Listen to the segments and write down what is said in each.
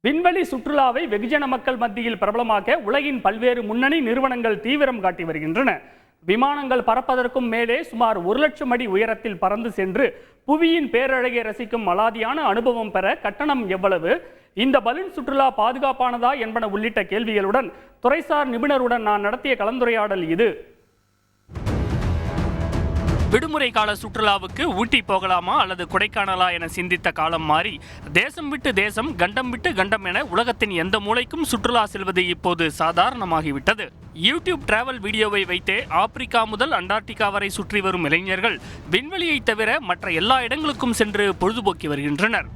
விண்வெளி சுற்றுலாவை வெகுஜன மக்கள் மத்தியில் பிரபலமாக்க உலகின் பல்வேறு முன்னணி நிறுவனங்கள் தீவிரம் காட்டி வருகின்றன. விமானங்கள் பறப்பதற்கும் மேலே சுமார் 1,00,000 அடி உயரத்தில் பறந்து சென்று புவியின் பேரழகை ரசிக்கும் அலாதியான அனுபவம் பெற கட்டணம் எவ்வளவு, இந்த பலூன் சுற்றுலா பாதுகாப்பானதா என்பன உள்ளிட்ட கேள்விகளுடன் துறைசார் நிபுணருடன் நான் நடத்திய கலந்துரையாடல் இது. விடுமுறை கால சுற்றுலாவுக்கு ஊட்டி போகலாமா அல்லது கொடைக்கானலா என சிந்தித்த காலம் மாறி தேசம் விட்டு தேசம், கண்டம் விட்டு கண்டம் என உலகத்தின் எந்த மூலைக்கும் சுற்றுலா செல்வது இப்போது சாதாரணமாகிவிட்டது. யூடியூப் டிராவல் வீடியோவை வைத்தே ஆப்பிரிக்கா முதல் அண்டார்டிகா வரை சுற்றி வரும் இளைஞர்கள் விண்வெளியை தவிர மற்ற எல்லா இடங்களுக்கும் சென்று பொழுதுபோக்கி வருகின்றனர்.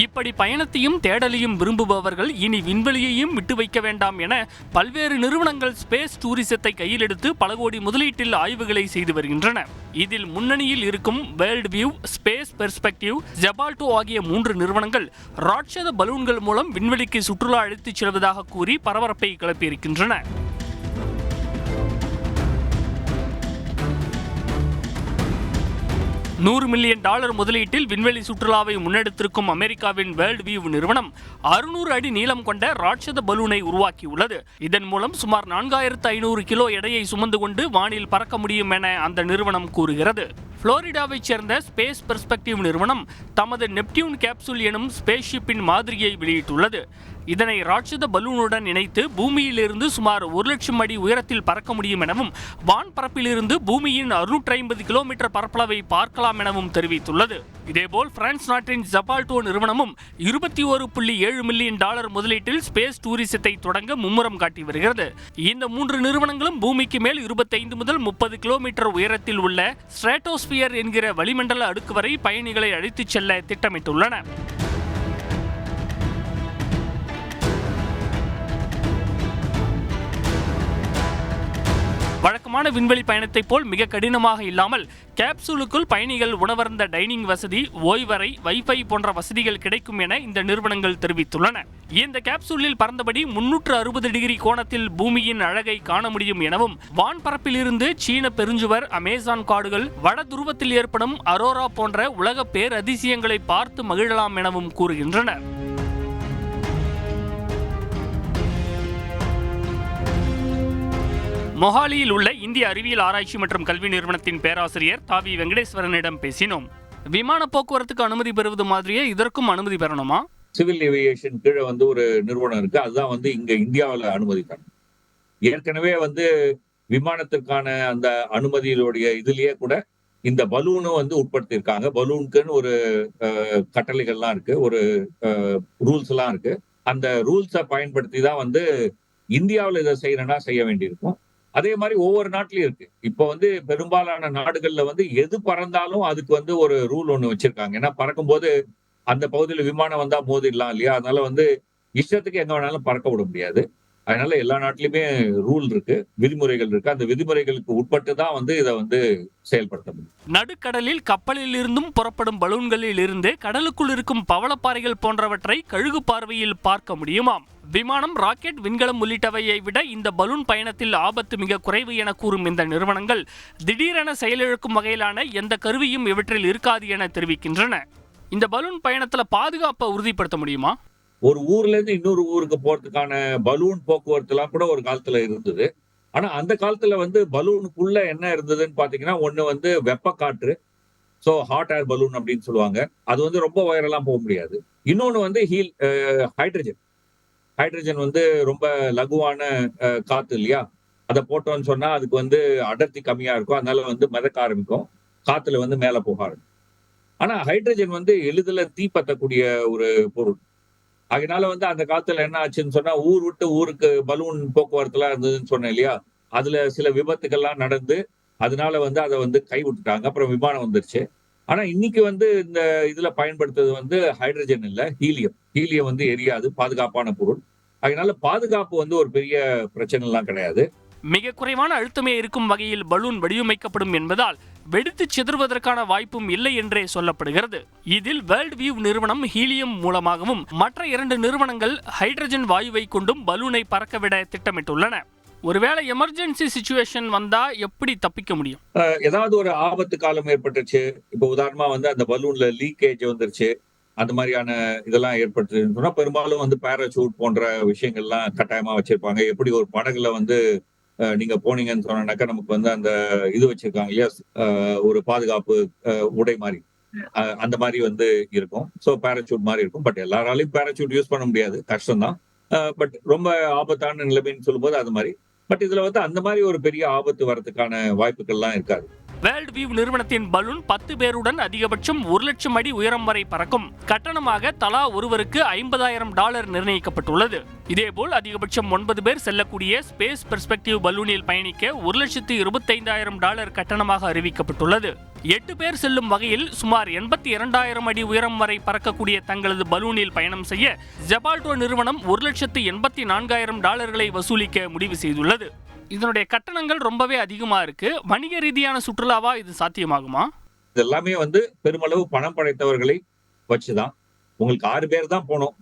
இப்படி பயணத்தையும் தேடலையும் விரும்புபவர்கள் இனி விண்வெளியையும் விட்டு வைக்க வேண்டாம் என பல்வேறு நிறுவனங்கள் ஸ்பேஸ் டூரிசத்தை கையில் எடுத்து பல கோடி முதலீட்டில் ஆய்வுகளை செய்து வருகின்றன. இதில் முன்னணியில் இருக்கும் வேர்ல்ட் வியூ, ஸ்பேஸ் பெர்ஸ்பெக்டிவ், ஜெபால்டோ ஆகிய 3 நிறுவனங்கள் ராட்சத பலூன்கள் மூலம் விண்வெளிக்கு சுற்றுலா அழைத்துச் செல்வதாக கூறி பரபரப்பை கிளப்பியிருக்கின்றன. $100 மில்லியன் முதலீட்டில் விண்வெளி சுற்றுலாவை முன்னெடுத்திருக்கும் அமெரிக்காவின் வேர்ல்ட் வியூ நிறுவனம் 600 அடி நீளம் கொண்ட ராட்சத பலூனை உருவாக்கியுள்ளது. இதன் மூலம் சுமார் 4500 கிலோ எடையை சுமந்து கொண்டு வானில் பறக்க முடியும் என அந்த நிறுவனம் கூறுகிறது. புளோரிடாவைச் சேர்ந்த ஸ்பேஸ் பெர்ஸ்பெக்டிவ் நிறுவனம் தமது நெப்டியூன் கேப்சூல் எனும் ஸ்பேஸ்ஷிப்பின் மாதிரியை வெளியிட்டுள்ளது. இதனை ராட்சத பலூனுடன் இணைத்து பூமியிலிருந்து சுமார் 1,00,000 அடி உயரத்தில் பறக்க முடியும் எனவும் வான்பரப்பிலிருந்து பூமியின் 650 கிலோமீட்டர் பரப்பளவை பார்க்கலாம் எனவும் தெரிவித்துள்ளது. இதேபோல் பிரான்ஸ் நாட்டின் ஜெபால்டோ நிறுவனமும் $21.7 மில்லியன் முதலீட்டில் ஸ்பேஸ் டூரிசத்தை தொடங்க மும்முரம் காட்டி வருகிறது. இந்த 3 நிறுவனங்களும் பூமிக்கு மேல் 25 முதல் 30 கிலோமீட்டர் உயரத்தில் உள்ள ஸ்ட்ராட்டோஸ்பியர் என்கிற வளிமண்டல அடுக்கு வரை பயணிகளை அழைத்துச் செல்ல திட்டமிட்டுள்ளன. வழக்கமான விண்வெளி பயணத்தை போல் மிக கடினமாக இல்லாமல் கேப்சூலுக்குள் பயணிகள் உணவருந்த டைனிங் வசதி, ஓய்வறை, வைஃபை போன்ற வசதிகள் கிடைக்கும் என இந்த நிறுவனங்கள் தெரிவித்துள்ளன. இந்த கேப்சூலில் பறந்தபடி 360 டிகிரி கோணத்தில் பூமியின் அழகை காண முடியும் எனவும் வான்பரப்பிலிருந்து சீன பெருஞ்சுவர், அமேசான் காடுகள், வட துருவத்தில் ஏற்படும் அரோரா போன்ற உலக பேரதிசயங்களை பார்த்து மகிழலாம் எனவும் கூறுகின்றனர். மொஹாலியில் உள்ள இந்திய அறிவியல் ஆராய்ச்சி மற்றும் கல்வி நிறுவனத்தின் பேராசிரியர் தாவி வெங்கடேஸ்வரனிடம் பேசினோம். விமான போக்குவரத்துக்கு அனுமதி பெறுவது மாதிரியே இதற்கும் அனுமதி பெறணுமா? சிவில் ஏவியேஷன் கீழே ஒரு நிறுவனம் இருக்கு, அதுதான் இங்க இந்தியாவில் அனுமதி தரணும். ஏற்கனவே விமானத்திற்கான அந்த அனுமதிகளுடைய இதுலயே கூட இந்த பலூனும் உட்படுத்தியிருக்காங்க. பலூனுக்குன்னு ஒரு கட்டளைகள்லாம் இருக்கு, ஒரு ரூல்ஸ் எல்லாம் இருக்கு. அந்த ரூல்ஸை பயன்படுத்தி தான் இந்தியாவில் இதை செய்யணும்னா செய்ய வேண்டியிருக்கும். அதே மாதிரி ஒவ்வொரு நாட்டிலயும் இருக்கு. இப்போ பெரும்பாலான நாடுகள்ல எது பறந்தாலும் அதுக்கு ஒரு ரூல் ஒண்ணு வச்சிருக்காங்க. ஏன்னா பறக்கும்போது அந்த பகுதியில விமானம் வந்தா மோதிடலாம் இல்லையா? அதனால இஷ்டத்துக்கு எங்க வேணாலும் பறக்க விட முடியாது. அதனால எல்லா நாட்டிலுமே ரூல் இருக்கு, விதிமுறைகள் இருக்கு. அந்த விதிமுறைகளுக்கு உட்பட்டு தான் இதை செயல்படுத்த முடியும். நடுக்கடலில் கப்பலில் இருந்தும் புறப்படும் பலூன்களில் இருந்து கடலுக்குள் இருக்கும் பவளப்பாறைகள் போன்றவற்றை கழுகு பார்வையில் பார்க்க முடியுமாம். விமானம், ராக்கெட், விண்கலம் உள்ளிட்டவையை விட இந்த பலூன் பயணத்தில் ஆபத்து மிக குறைவு என கூறும் இந்த நிறுவனங்கள் திடீரென செயலிழக்கும் வகையிலான எந்த கருவியும் இவற்றில் இருக்காது என தெரிவிக்கின்றன. இந்த பலூன் பயணத்துல பாதுகாப்பை உறுதிப்படுத்த முடியுமா? ஒரு ஊர்ல இருந்து இன்னொரு ஊருக்கு போறதுக்கான பலூன் போக்குவரத்து எல்லாம் கூட ஒரு காலத்துல இருந்தது. ஆனா அந்த காலத்துல பலூனுக்குள்ள என்ன இருந்ததுன்னு பாத்தீங்கன்னா, ஒண்ணு வெப்ப காற்று, சோ ஹாட் ஏர் பலூன் அப்படின்னு சொல்லுவாங்க. அது ரொம்ப உயரெல்லாம் போக முடியாது. இன்னொன்னு ஹைட்ரஜன். ஹைட்ரஜன் ரொம்ப லகுவான காத்து இல்லையா? அதை போட்டோம்னு சொன்னா அதுக்கு அடர்த்தி கம்மியா இருக்கும். அதனால மிதக்க ஆரம்பிக்கும், காத்துல மேல போக ஆரம்பிக்கும். ஆனா ஹைட்ரஜன் எளிதில் தீப்பற்றக்கூடிய ஒரு பொருள். அதனால அந்த காலத்துல என்ன ஆச்சுன்னு சொன்னா, ஊர் விட்டு ஊருக்கு பலூன் போக்குவரத்து எல்லாம் இருந்ததுன்னு சொன்னேன் இல்லையா? அதுல சில விபத்துக்கள்லாம் நடந்து அதனால அதை கை விட்டுட்டாங்க. அப்புறம் விமானம் வந்துருச்சு. ஆனா இன்னைக்கு இந்த இதுல பயன்படுத்துறது ஹைட்ரஜன் இல்ல, ஹீலியம். ஹீலியம் எரியாது, பாதுகாப்பான பொருள். அதனால பாதுகாப்பு ஒரு பெரிய பிரச்சனை எல்லாம் கிடையாது. மிக குறைவான அழுத்தமே இருக்கும் வகையில் பலூன் வடிவமைக்கப்படும் என்பதால் வெடித்து சிதறுவதற்கான வாய்ப்பும் இல்லை என்றே சொல்லப்படுகிறது. இதில் வேர்ல்ட் வியூ நிறுவனம் ஹீலியம் மூலமாகவும் மற்ற 2 நிறுவனங்கள் ஹைட்ரஜன் வாயுவை கொண்டும் பலூனை பறக்கவிட திட்டமிட்டுள்ளன. ஒருவேளை எமர்ஜென்சி சிச்சுவேஷன் வந்தா எப்படி தப்பிக்க முடியும்? ஏதாவது ஒரு ஆபத்து காலம் ஏற்பட்டுச்சு, இப்போ உதாரணமா அந்த பலூன்ல லீக்கேஜ் வந்துருச்சு, அந்த மாதிரியான இதெல்லாம் ஏற்பட்டுன்னு சொன்னா பெரும்பாலும் வந்து பேராசூட் போன்ற விஷயங்கள்லாம் கட்டாயமா வச்சிருப்பாங்க. எப்படி ஒரு படகுல வந்து நீங்க போனீங்கன்னு சொன்னாக்கா நமக்கு வந்து அந்த இது வச்சிருக்காங்க இல்லையா, ஒரு பாதுகாப்பு உடை மாதிரி அந்த மாதிரி வந்து இருக்கும். ஸோ பேராசூட் மாதிரி இருக்கும். பட் எல்லாராலையும் பேராசூட் யூஸ் பண்ண முடியாது, கஷ்டம்தான். பட் ரொம்ப ஆபத்தான நிலைமைன்னு சொல்லும்போது அது மாதிரி. பட் இதுல வந்து அந்த மாதிரி ஒரு பெரிய ஆபத்து வரதுக்கான வாய்ப்புகள்லாம் இருக்காது. வேர்ல்ட் வியூ நிறுவனத்தின் பலூன் 10 பேருடன் அதிகபட்சம் 1,00,000 அடி உயரம் வரை பறக்கும். கட்டணமாக தலா ஒருவருக்கு $50,000 நிர்ணயிக்கப்பட்டுள்ளது. இதேபோல் அதிகபட்சம் 9 பேர் செல்லக்கூடிய ஸ்பேஸ் பெர்ஸ்பெக்டிவ் பலூனில் பயணிக்க $1,25,000 கட்டணமாக அறிவிக்கப்பட்டுள்ளது. 8 பேர் செல்லும் வகையில் சுமார் 82,000 அடி உயரம் வரை பறக்கக்கூடிய தங்களது பலூனில் பயணம் செய்ய ஜெபால்டோ நிறுவனம் $1,84,000 வசூலிக்க முடிவு செய்துள்ளது. இதனுடைய கட்டணங்கள் ரொம்பவே அதிகமா இருக்கு. வணிக ரீதியான சுற்றுலாவா இது சாத்தியமாகுமா? இது எல்லாமே வந்து பெருமளவு பணம் படைத்தவர்களை வச்சுதான். உங்களுக்கு 6 பேர் தான் போனோம்.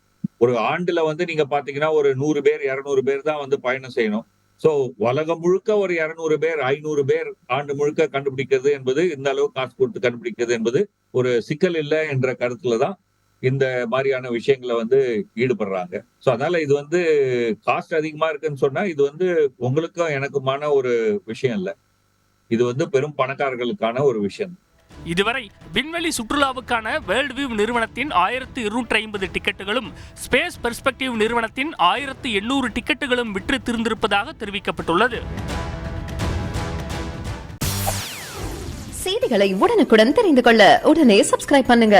ஒரு ஆண்டுல வந்து நீங்க பாத்தீங்கன்னா ஒரு 100 பேர் 200 பேர் தான் வந்து பயணம் செய்யணும். சோ உலகம் முழுக்க ஒரு 200 பேர் 500 பேர் ஆண்டு முழுக்க கண்டுபிடிக்கிறது என்பது, இந்த அளவு காசு கொடுத்து கண்டுபிடிக்கிறது என்பது ஒரு சிக்கல் இல்லை என்ற கருத்துலதான் இந்த மாதிரியான விஷயங்களை வந்து ஈடுபடுறாங்க. சோ அதனால இது வந்து காஸ்ட் அதிகமா இருக்குன்னு சொன்னா இது வந்து உங்களுக்கும் எனக்குமான ஒரு விஷயம் இல்ல. இது வந்து பெரும் பணக்காரர்களுக்கான ஒரு விஷயம். இதுவரை விண்வெளி சுற்றுலாவுக்கான வேர்ல்ட் வியூ நிறுவனத்தின் 1250 டிக்கெட்டுகளும் ஸ்பேஸ் பெர்ஸ்பெக்டிவ் நிறுவனத்தின் 1800 டிக்கெட்டுகளும் விற்று தீர்ந்திருப்பதாக தெரிவிக்கப்பட்டுள்ளது. செய்திகளை உடனுக்குடன் தெரிந்து கொள்ள உடனே சப்ஸ்கிரைப் பண்ணுங்க.